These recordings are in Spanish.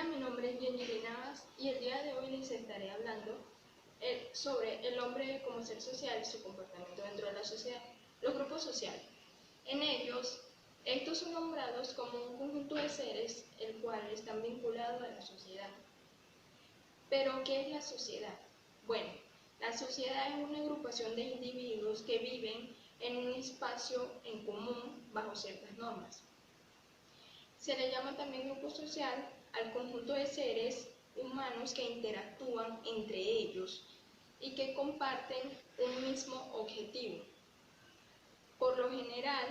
Hola, mi nombre es Jenny Navas y el día de hoy les estaré hablando sobre el hombre como ser social y su comportamiento dentro de la sociedad. Los grupos sociales. En ellos, estos son nombrados como un conjunto de seres el cual están vinculados a la sociedad. ¿Pero qué es la sociedad? Bueno, la sociedad es una agrupación de individuos que viven en un espacio en común bajo ciertas normas. Se le llama también grupo social al conjunto de seres humanos que interactúan entre ellos y que comparten un mismo objetivo. Por lo general,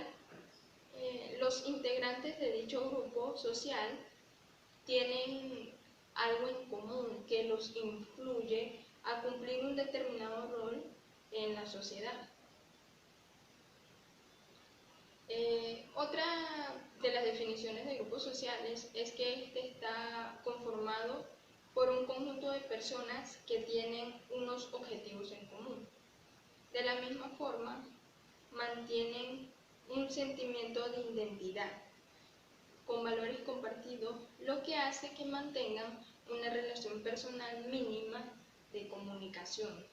los integrantes de dicho grupo social tienen algo en común que los influye a cumplir un determinado rol en la sociedad. Otra de las definiciones de grupos sociales es que este está conformado por un conjunto de personas que tienen unos objetivos en común. De la misma forma, mantienen un sentimiento de identidad con valores compartidos, lo que hace que mantengan una relación personal mínima de comunicación.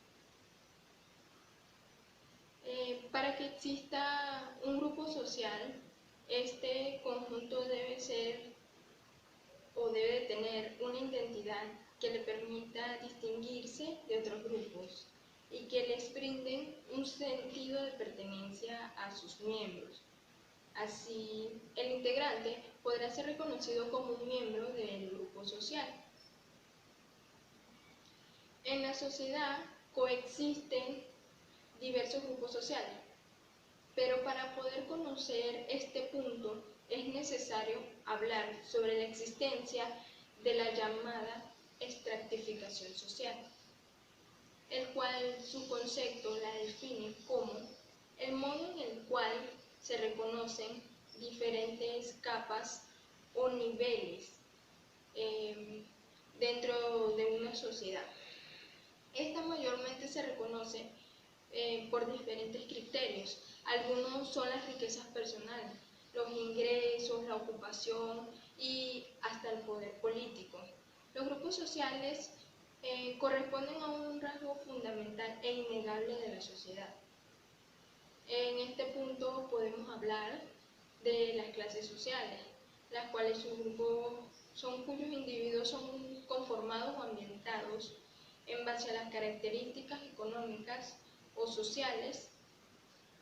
Para que exista un grupo social, este conjunto debe tener una identidad que le permita distinguirse de otros grupos y que les brinden un sentido de pertenencia a sus miembros. Así, el integrante podrá ser reconocido como un miembro del grupo social. En la sociedad coexisten diversos grupos sociales, pero para poder conocer este punto es necesario hablar sobre la existencia de la llamada estratificación social, el cual su concepto la define como el modo en el cual se reconocen diferentes capas o niveles dentro de una sociedad. Esta mayormente se reconoce por diferentes criterios. Algunos son las riquezas personales, los ingresos, la ocupación y hasta el poder político. Los grupos sociales corresponden a un rasgo fundamental e innegable de la sociedad. En este punto podemos hablar de las clases sociales, las cuales sus grupos son cuyos individuos son conformados o ambientados en base a las características económicas o sociales,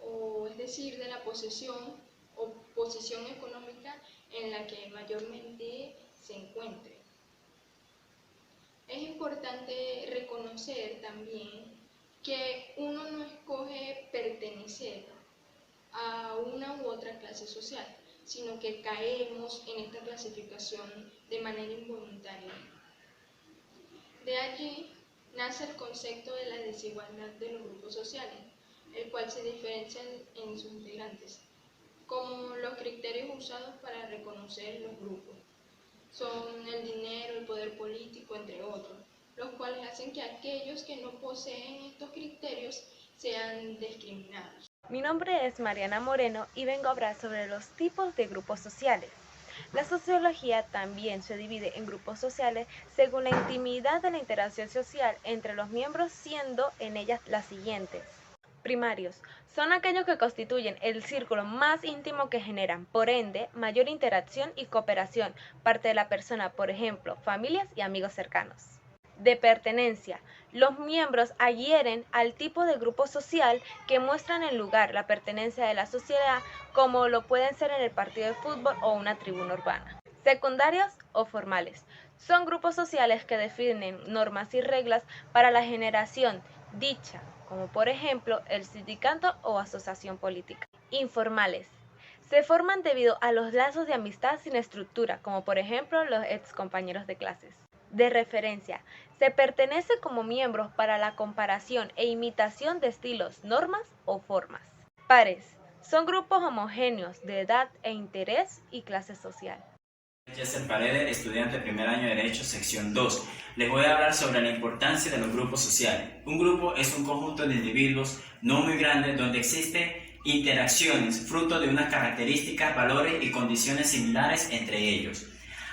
o es decir, de la posesión o posición económica en la que mayormente se encuentre. Es importante reconocer también que uno no escoge pertenecer a una u otra clase social, sino que caemos en esta clasificación de manera involuntaria. De allí nace el concepto de la desigualdad de los grupos sociales, el cual se diferencia en sus integrantes, como los criterios usados para reconocer los grupos. Son el dinero, el poder político, entre otros, los cuales hacen que aquellos que no poseen estos criterios sean discriminados. Mi nombre es Mariana Moreno y vengo a hablar sobre los tipos de grupos sociales. La sociología también se divide en grupos sociales según la intimidad de la interacción social entre los miembros, siendo en ellas las siguientes. Primarios son aquellos que constituyen el círculo más íntimo que generan, por ende, mayor interacción y cooperación, parte de la persona, por ejemplo, familias y amigos cercanos. De pertenencia, los miembros adhieren al tipo de grupo social que muestran el lugar, la pertenencia de la sociedad, como lo pueden ser en el partido de fútbol o una tribuna urbana. Secundarios o formales, son grupos sociales que definen normas y reglas para la generación dicha, como por ejemplo el sindicato o asociación política. Informales, se forman debido a los lazos de amistad sin estructura, como por ejemplo los excompañeros de clases. De referencia, se pertenece como miembros para la comparación e imitación de estilos, normas o formas. Pares, son grupos homogéneos de edad e interés y clase social. Yasser Paredes, estudiante de primer año de Derecho, sección 2. Les voy a hablar sobre la importancia de los grupos sociales. Un grupo es un conjunto de individuos no muy grandes donde existen interacciones fruto de unas características, valores y condiciones similares entre ellos.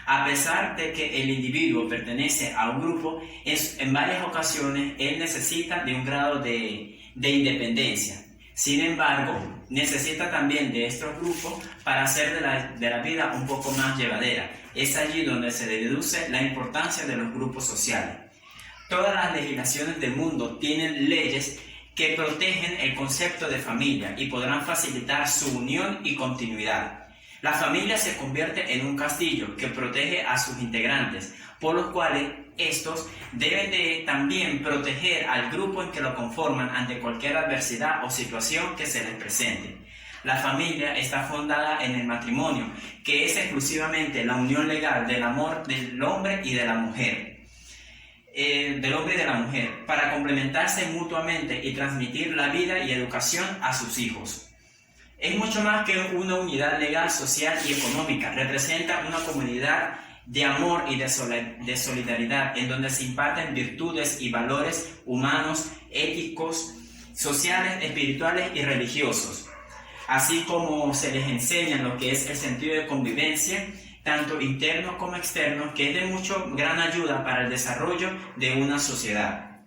A pesar de que el individuo pertenece a un grupo, en varias ocasiones él necesita de un grado de independencia. Sin embargo, necesita también de estos grupos para hacer de la vida un poco más llevadera. Es allí donde se deduce la importancia de los grupos sociales. Todas las legislaciones del mundo tienen leyes que protegen el concepto de familia y podrán facilitar su unión y continuidad. La familia se convierte en un castillo que protege a sus integrantes, por los cuales estos deben de también proteger al grupo en que lo conforman ante cualquier adversidad o situación que se les presente. La familia está fundada en el matrimonio, que es exclusivamente la unión legal del amor del hombre y de la mujer. Para complementarse mutuamente y transmitir la vida y educación a sus hijos. Es mucho más que una unidad legal, social y económica. Representa una comunidad de amor y de solidaridad, en donde se imparten virtudes y valores humanos, éticos, sociales, espirituales y religiosos, así como se les enseña lo que es el sentido de convivencia, tanto interno como externo, que es de gran ayuda para el desarrollo de una sociedad.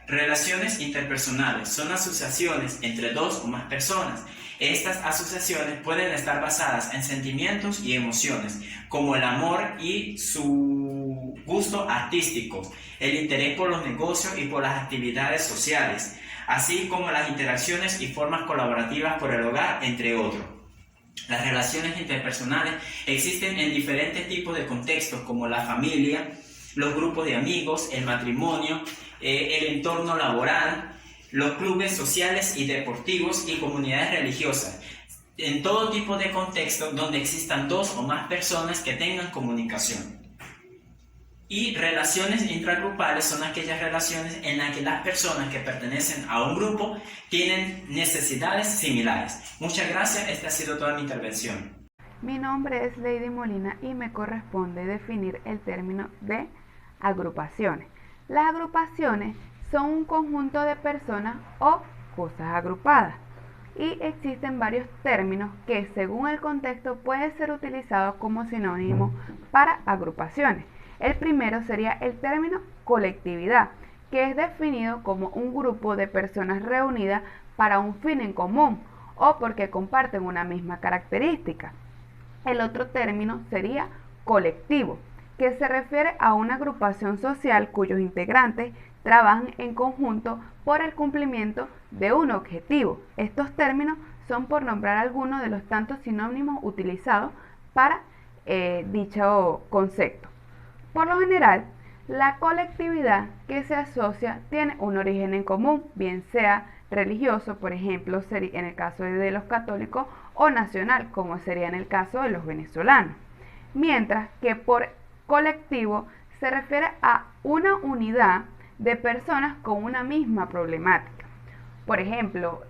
Relaciones interpersonales son asociaciones entre dos o más personas. Estas asociaciones pueden estar basadas en sentimientos y emociones, como el amor y su gusto artístico, el interés por los negocios y por las actividades sociales, así como las interacciones y formas colaborativas por el hogar, entre otros. Las relaciones interpersonales existen en diferentes tipos de contextos, como la familia, los grupos de amigos, el matrimonio, el entorno laboral, los clubes sociales y deportivos y comunidades religiosas. En todo tipo de contextos donde existan dos o más personas que tengan comunicación. Y relaciones intragrupales son aquellas relaciones en las que las personas que pertenecen a un grupo tienen necesidades similares. Muchas gracias, esta ha sido toda mi intervención. Mi nombre es Lady Molina y me corresponde definir el término de agrupaciones. Las agrupaciones son un conjunto de personas o cosas agrupadas y existen varios términos que según el contexto pueden ser utilizados como sinónimos para agrupaciones. El primero sería el término colectividad, que es definido como un grupo de personas reunidas para un fin en común o porque comparten una misma característica. El otro término sería colectivo, que se refiere a una agrupación social cuyos integrantes trabajan en conjunto por el cumplimiento de un objetivo. Estos términos son por nombrar algunos de los tantos sinónimos utilizados para dicho concepto. Por lo general, la colectividad que se asocia tiene un origen en común, bien sea religioso, por ejemplo, sería en el caso de los católicos, o nacional, como sería en el caso de los venezolanos. Mientras que por colectivo se refiere a una unidad de personas con una misma problemática. Por ejemplo,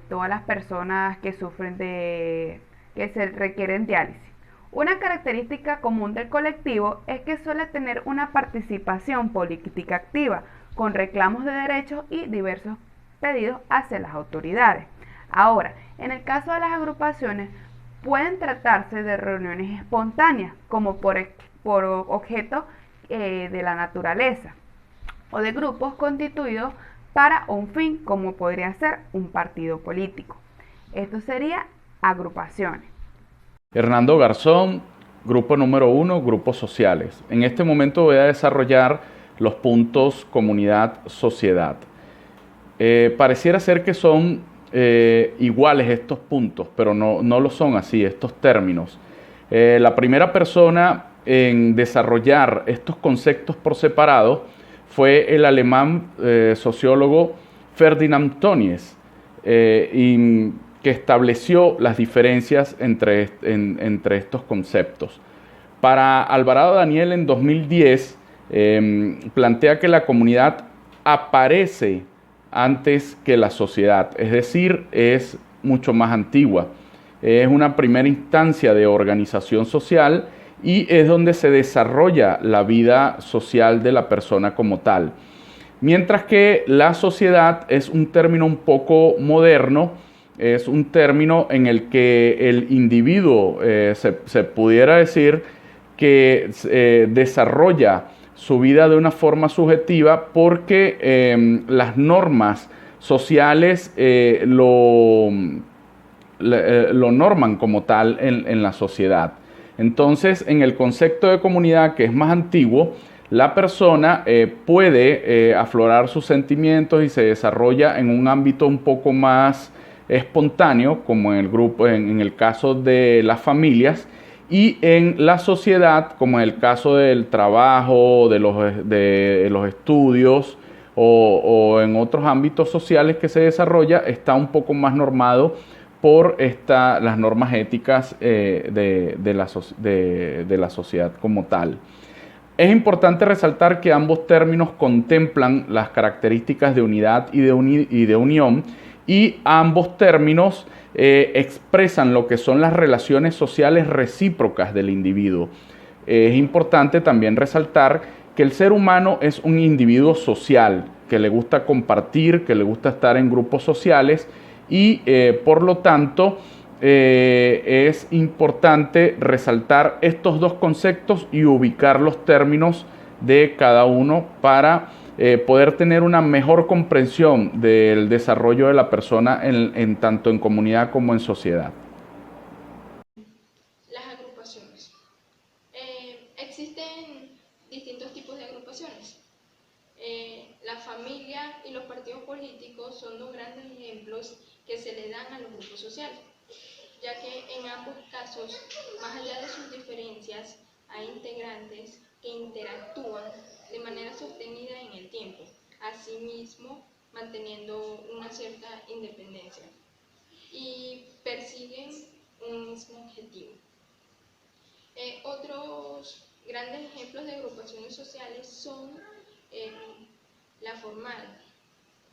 todas las personas que sufren que se requieren diálisis. Una característica común del colectivo es que suele tener una participación política activa, con reclamos de derechos y diversos pedidos hacia las autoridades. Ahora, en el caso de las agrupaciones, pueden tratarse de reuniones espontáneas, como por objeto de la naturaleza, o de grupos constituidos para un fin, como podría ser un partido político. Esto sería agrupaciones. Hernando Garzón, grupo número 1, grupos sociales. En este momento voy a desarrollar los puntos comunidad-sociedad. Pareciera ser que son iguales estos puntos, pero no lo son así, estos términos. La primera persona en desarrollar estos conceptos por separado fue el alemán sociólogo Ferdinand Tönnies, que estableció las diferencias entre estos conceptos. Para Alvarado Daniel en 2010 plantea que la comunidad aparece antes que la sociedad, es decir, es mucho más antigua. Es una primera instancia de organización social y es donde se desarrolla la vida social de la persona como tal. Mientras que la sociedad es un término un poco moderno, es un término en el que el individuo se pudiera decir que desarrolla su vida de una forma subjetiva porque las normas sociales lo norman como tal en la sociedad. Entonces, en el concepto de comunidad, que es más antiguo, la persona puede aflorar sus sentimientos y se desarrolla en un ámbito un poco más espontáneo, como en el grupo, en el caso de las familias, y en la sociedad, como en el caso del trabajo, de los estudios o en otros ámbitos sociales que se desarrolla, está un poco más normado por las normas éticas de la sociedad como tal. Es importante resaltar que ambos términos contemplan las características de unidad y de unión, y ambos términos expresan lo que son las relaciones sociales recíprocas del individuo. Es importante también resaltar que el ser humano es un individuo social, que le gusta compartir, que le gusta estar en grupos sociales y por lo tanto es importante resaltar estos dos conceptos y ubicar los términos de cada uno para poder tener una mejor comprensión del desarrollo de la persona tanto en comunidad como en sociedad. Las agrupaciones. Existen distintos tipos de agrupaciones. La familia y los partidos políticos son dos grandes ejemplos que se le dan a los grupos sociales, ya que en ambos casos, más allá de sus diferencias, hay integrantes que interactúan de manera sostenida en el tiempo, asimismo manteniendo una cierta independencia y persiguen un mismo objetivo. Otros grandes ejemplos de agrupaciones sociales son la formal,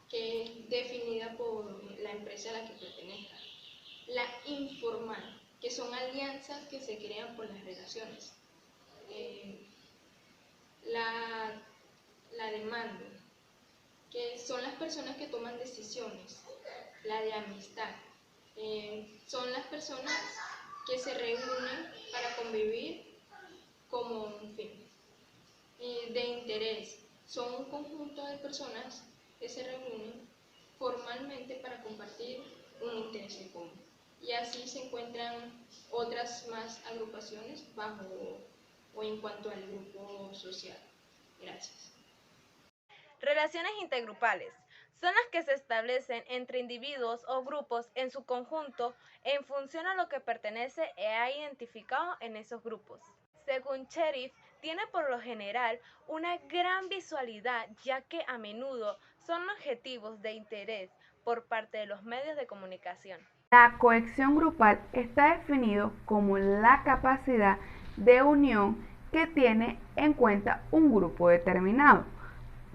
que es definida por la empresa a la que pertenezca; la informal, que son alianzas que se crean por las relaciones; la demanda, que son las personas que toman decisiones; la de amistad, son las personas que se reúnen para convivir como un fin; de interés, son un conjunto de personas que se reúnen formalmente para compartir un interés en común. Y así se encuentran otras más agrupaciones bajo o en cuanto al grupo social. Gracias. Relaciones intergrupales son las que se establecen entre individuos o grupos en su conjunto en función a lo que pertenece y ha identificado en esos grupos. Según Cherif, tiene por lo general una gran visualidad, ya que a menudo son objetivos de interés por parte de los medios de comunicación. La cohesión grupal está definido como la capacidad de unión que tiene en cuenta un grupo determinado.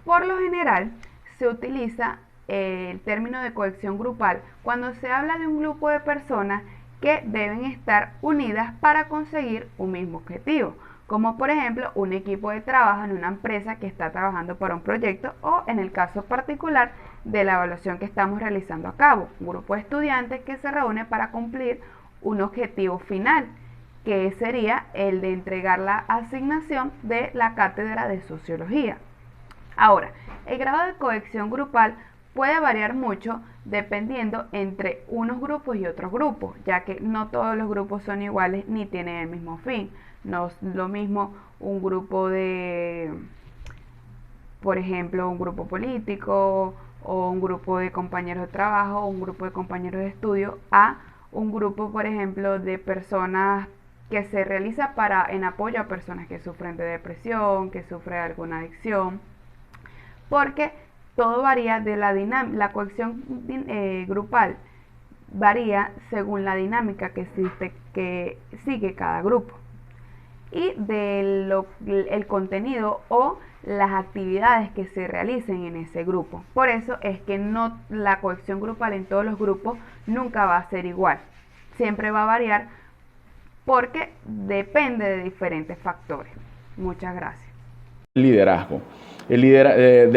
Por lo general, se utiliza el término de cohesión grupal cuando se habla de un grupo de personas que deben estar unidas para conseguir un mismo objetivo, como por ejemplo un equipo de trabajo en una empresa que está trabajando para un proyecto, o en el caso particular de la evaluación que estamos realizando a cabo, un grupo de estudiantes que se reúne para cumplir un objetivo final, que sería el de entregar la asignación de la cátedra de sociología. Ahora, el grado de cohesión grupal puede variar mucho dependiendo entre unos grupos y otros grupos, ya que no todos los grupos son iguales ni tienen el mismo fin. No es lo mismo un grupo de, por ejemplo, un grupo político o un grupo de compañeros de trabajo o un grupo de compañeros de estudio a un grupo, por ejemplo, de personas que se realiza en apoyo a personas que sufren de depresión, que sufren de alguna adicción, porque todo varía de la cohesión grupal varía según la dinámica que sigue cada grupo y el contenido o las actividades que se realicen en ese grupo. Por eso es que la cohesión grupal en todos los grupos nunca va a ser igual, siempre va a variar porque depende de diferentes factores. Muchas gracias. Liderazgo. Del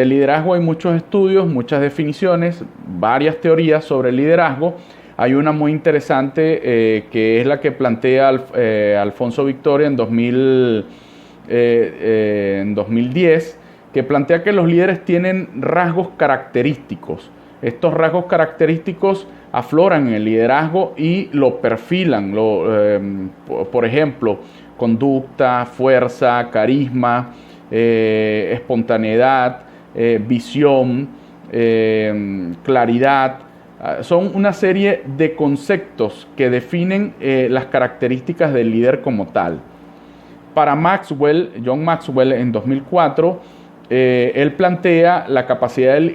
liderazgo hay muchos estudios, muchas definiciones, varias teorías sobre el liderazgo. Hay una muy interesante que es la que plantea Alfonso Victoria en 2010, que plantea que los líderes tienen rasgos característicos. Estos rasgos característicos afloran en el liderazgo y lo perfilan, por ejemplo, conducta, fuerza, carisma, espontaneidad, visión, claridad. Son una serie de conceptos que definen las características del líder como tal. Para John Maxwell, en 2004, él plantea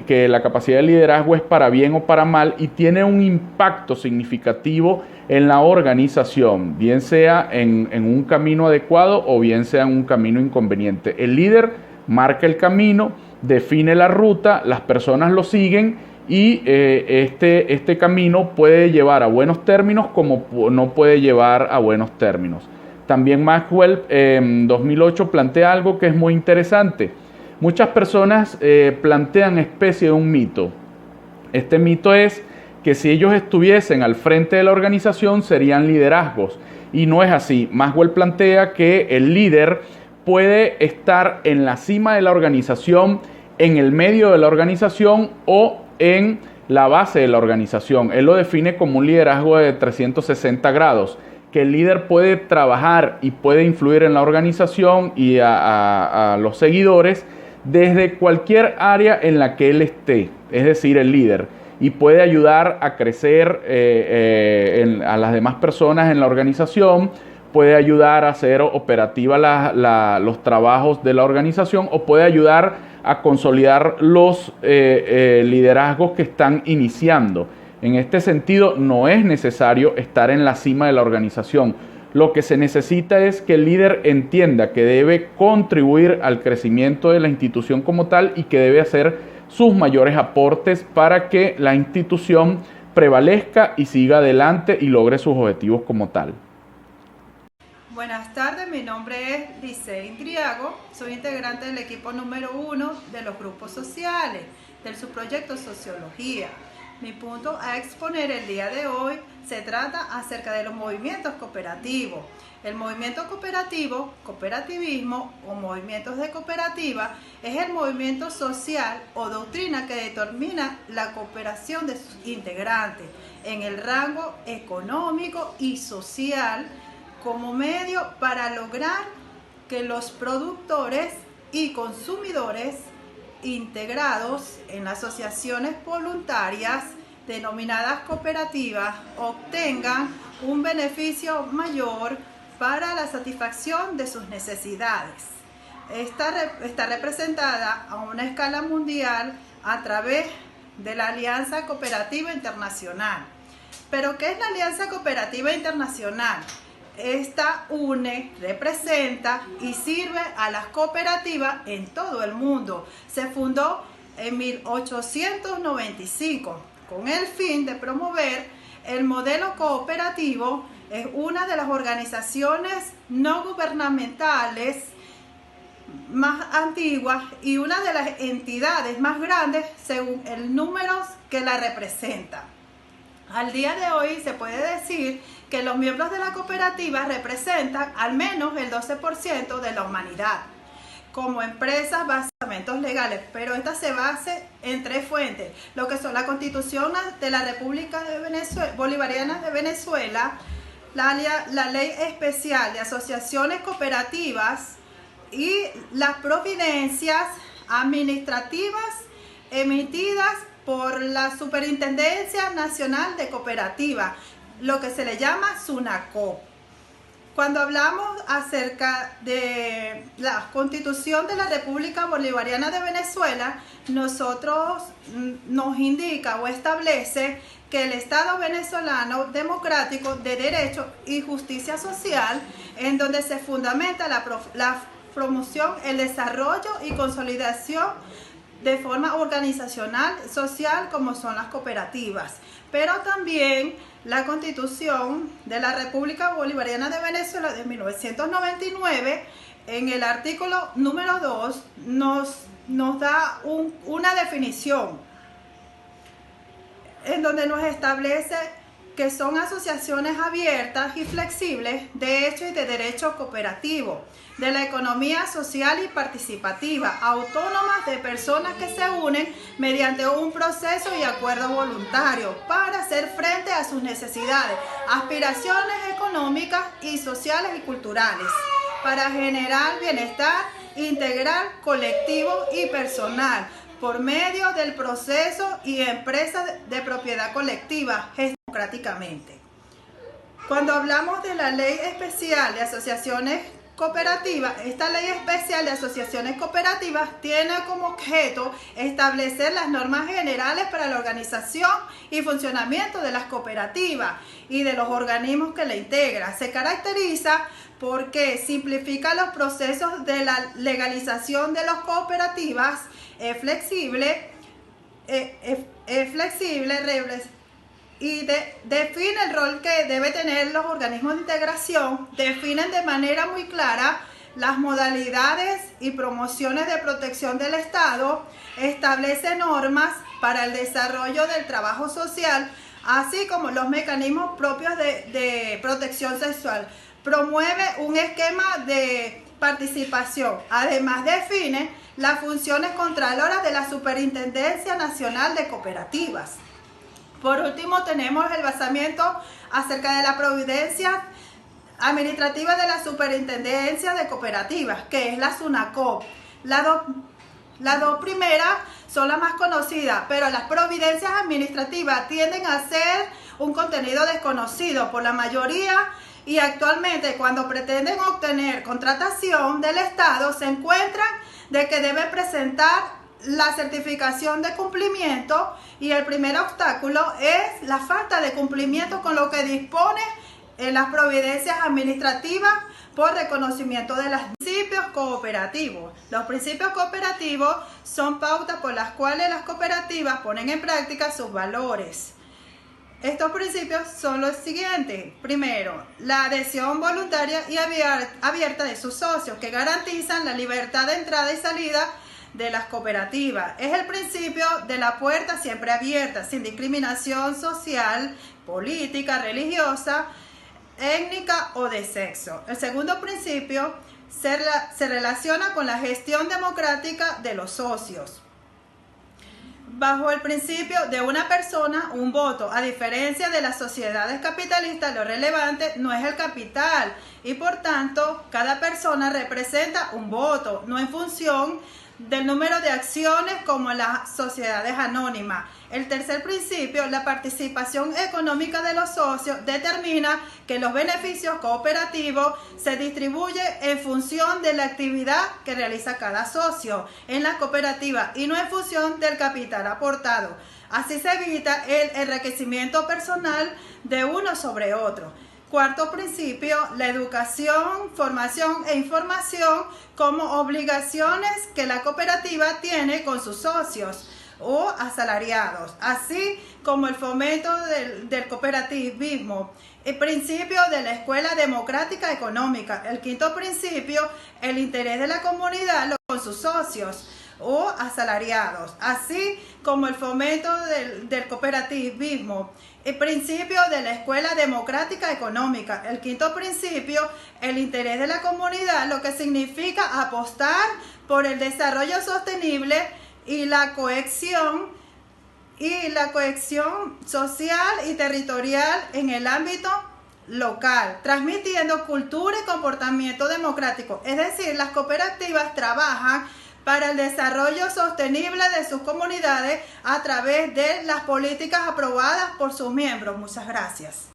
que la capacidad de liderazgo es para bien o para mal y tiene un impacto significativo en la organización, bien sea en un camino adecuado o bien sea en un camino inconveniente. El líder marca el camino, define la ruta, las personas lo siguen y este camino puede llevar a buenos términos como no puede llevar a buenos términos. También Maxwell en 2008 plantea algo que es muy interesante. Muchas personas plantean especie de un mito. Este mito es que si ellos estuviesen al frente de la organización serían liderazgos. Y no es así. Maxwell plantea que el líder puede estar en la cima de la organización, en el medio de la organización o en la base de la organización. Él lo define como un liderazgo de 360 grados, que el líder puede trabajar y puede influir en la organización y a los seguidores desde cualquier área en la que él esté, es decir, el líder, y puede ayudar a crecer a las demás personas en la organización, puede ayudar a hacer operativa los trabajos de la organización o puede ayudar a consolidar los liderazgos que están iniciando. En este sentido, no es necesario estar en la cima de la organización. Lo que se necesita es que el líder entienda que debe contribuir al crecimiento de la institución como tal y que debe hacer sus mayores aportes para que la institución prevalezca y siga adelante y logre sus objetivos como tal. Buenas tardes, mi nombre es Liceín Triago, soy integrante del equipo número 1 de los grupos sociales del subproyecto Sociología. Mi punto a exponer el día de hoy se trata acerca de los movimientos cooperativos. El movimiento cooperativo, cooperativismo o movimientos de cooperativa es el movimiento social o doctrina que determina la cooperación de sus integrantes en el rango económico y social como medio para lograr que los productores y consumidores integrados en asociaciones voluntarias denominadas cooperativas obtengan un beneficio mayor para la satisfacción de sus necesidades. Está representada a una escala mundial a través de la Alianza Cooperativa Internacional. ¿Pero qué es la Alianza Cooperativa Internacional? Esta une, representa y sirve a las cooperativas en todo el mundo. Se fundó en 1895 con el fin de promover el modelo cooperativo. Es una de las organizaciones no gubernamentales más antiguas y una de las entidades más grandes según el número que la representa. Al día de hoy se puede decir que los miembros de la cooperativa representan al menos el 12% de la humanidad. Como empresas, basamentos legales, pero esta se basa en tres fuentes, lo que son la Constitución de la República Bolivariana de Venezuela, la Ley Especial de Asociaciones Cooperativas y las providencias administrativas emitidas por la Superintendencia Nacional de Cooperativas, lo que se le llama SUNACOP. Cuando hablamos acerca de la Constitución de la República Bolivariana de Venezuela, nosotros nos indica o establece que el Estado venezolano democrático de derecho y justicia social, en donde se fundamenta la promoción, el desarrollo y consolidación de forma organizacional, social, como son las cooperativas. Pero también la Constitución de la República Bolivariana de Venezuela de 1999, en el artículo número 2, nos da una definición en donde nos establece que son asociaciones abiertas y flexibles de hecho y de derecho cooperativo, de la economía social y participativa, autónomas de personas que se unen mediante un proceso y acuerdo voluntario para hacer frente a sus necesidades, aspiraciones económicas y sociales y culturales, para generar bienestar integral, colectivo y personal, por medio del proceso y empresas de propiedad colectiva, democráticamente. Cuando hablamos de la Ley Especial de Asociaciones Cooperativas, esta Ley Especial de Asociaciones Cooperativas tiene como objeto establecer las normas generales para la organización y funcionamiento de las cooperativas y de los organismos que la integran. Se caracteriza porque simplifica los procesos de la legalización de las cooperativas, es flexible y define el rol que debe tener los organismos de integración, definen de manera muy clara las modalidades y promociones de protección del Estado, establece normas para el desarrollo del trabajo social, así como los mecanismos propios de protección sexual. Promueve un esquema de participación. Además, define las funciones contraloras de la Superintendencia Nacional de Cooperativas. Por último, tenemos el basamiento acerca de la providencia administrativa de la Superintendencia de Cooperativas, que es la SUNACOP. Las dos primeras son las más conocidas, pero las providencias administrativas tienden a ser un contenido desconocido por la mayoría, y actualmente cuando pretenden obtener contratación del Estado se encuentran de que deben presentar la certificación de cumplimiento, y el primer obstáculo es la falta de cumplimiento con lo que dispone las providencias administrativas por reconocimiento de los principios cooperativos. Los principios cooperativos son pautas por las cuales las cooperativas ponen en práctica sus valores. Estos principios son los siguientes. Primero, la adhesión voluntaria y abierta de sus socios, que garantizan la libertad de entrada y salida de las cooperativas. Es el principio de la puerta siempre abierta, sin discriminación social, política, religiosa, étnica o de sexo. El segundo principio se relaciona con la gestión democrática de los socios. Bajo el principio de una persona, un voto. A diferencia de las sociedades capitalistas, lo relevante no es el capital y por tanto cada persona representa un voto, no en función del número de acciones como en las sociedades anónimas. El tercer principio, la participación económica de los socios, determina que los beneficios cooperativos se distribuyen en función de la actividad que realiza cada socio en la cooperativa y no en función del capital aportado. Así se evita el enriquecimiento personal de uno sobre otro. Cuarto principio, la educación, formación e información como obligaciones que la cooperativa tiene con sus socios o asalariados, así como el fomento del cooperativismo. El principio de la escuela democrática económica. El quinto principio, el interés de la comunidad con sus socios o asalariados, así como el fomento del cooperativismo. El principio de la escuela democrática económica. El quinto principio, el interés de la comunidad, lo que significa apostar por el desarrollo sostenible y la cohesión social y territorial en el ámbito local, transmitiendo cultura y comportamiento democrático. Es decir, las cooperativas trabajan para el desarrollo sostenible de sus comunidades a través de las políticas aprobadas por sus miembros. Muchas gracias.